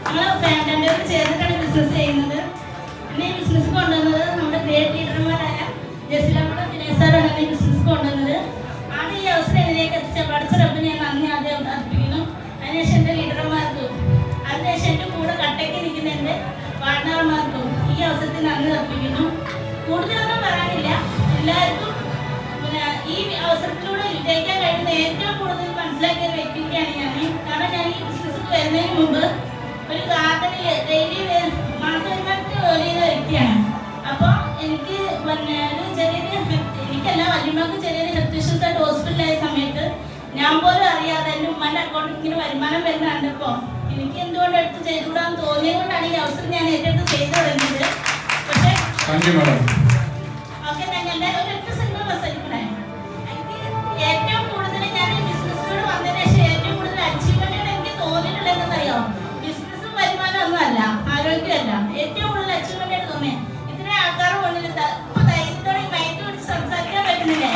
ഞങ്ങൾ രണ്ടുപേരും ചേർന്നിട്ടാണ് ബിസിനസ് ചെയ്യുന്നത്. പിന്നെ ഈ ബിസിനസ് കൊണ്ടുവന്നത് നമ്മുടെ ഗ്രേറ്റ് ലീഡർമാരായ ജസിലമ്മ ദിനേശാറാണ് ഈ ബിസിനസ് കൊണ്ടുവന്നത്. ആദ്യം ഈ അവസരം ഇതിലേക്ക് എത്തിച്ച പഠിച്ച റബ്ബിന് ഞാൻ നന്ദി ആദ്യം അർപ്പിക്കുന്നു. അതിനുശേഷം എൻ്റെ ലീഡർമാർക്കും അതിനുശേഷം എൻ്റെ കൂടെ കട്ടയ്ക്ക് നിൽക്കുന്ന എൻ്റെ പാർട്ട്ണർമാർക്കും ഈ അവസരത്തിൽ നന്ദി അർപ്പിക്കുന്നു. കൂടുതലൊന്നും പറയാനില്ല. എല്ലാവർക്കും ഈ അവസരത്തിലൂടെ വിജയിക്കാൻ കഴിയുന്ന ഏറ്റവും കൂടുതൽ മനസ്സിലാക്കിയ ഒരു വ്യക്തിയാണ് ഞാൻ. കാരണം ഞാൻ ഈ ബിസിനസ്സിൽ വരുന്നതിന് മുമ്പ് ഒരു ഗാർഡനിൽ ഡെയിലി മാസവരുമാനത്തിന് ജോലി ചെയ്യുന്ന വ്യക്തിയാണ്. അപ്പോൾ എനിക്ക് ഒരു ചെറിയൊരു എനിക്കല്ല വല്യമ്മക്ക് ചെറിയൊരു ഹെൽത്ത് ഇഷ്യൂസ് ആയിട്ട് ഹോസ്പിറ്റലായ സമയത്ത് ഞാൻ പോലും അറിയാതെ എൻ്റെ ഉമ്മാൻ്റെ അക്കൗണ്ടിൽ ഇങ്ങനെ വരുമാനം വരുന്ന കണ്ടപ്പോൾ എനിക്ക് എന്തുകൊണ്ട് എടുത്ത് ചെയ്തുകൂടാന്ന് തോന്നിയത് കൊണ്ടാണ് ഈ അവസരം ഞാൻ ഏറ്റെടുത്ത് ചെയ്തു തുടങ്ങിയത്. പക്ഷേ ഓക്കെ ഞാൻ എൻ്റെ ഒരൊറ്റ സിനിമ ബസ്സായിക്കൂടെ എനിക്ക് ഏറ്റവും കൂടുതൽ ഞാൻ ഈ ബിസിനസ്സിലൂടെ വന്നതിന് ശേഷം ഏറ്റവും കൂടുതൽ അച്ചീവ്മെൻറ്റാണ് എനിക്ക് തോന്നിയിട്ടുള്ളതെന്നറിയോ? ബിസിനസ്സും വരുമാനം ഒന്നും അല്ല, ആരോഗ്യമല്ല. ഏറ്റവും കൂടുതൽ അച്ചീവ്മെന്റ് ആയിട്ട് തോന്നിയത് ഇത്രയും ആൾക്കാരുടെ മുന്നിൽ ഇപ്പൊ ധൈര്യത്തോടെ മൈക്ക് പിടിച്ച് സംസാരിക്കാൻ പറ്റുന്നില്ല.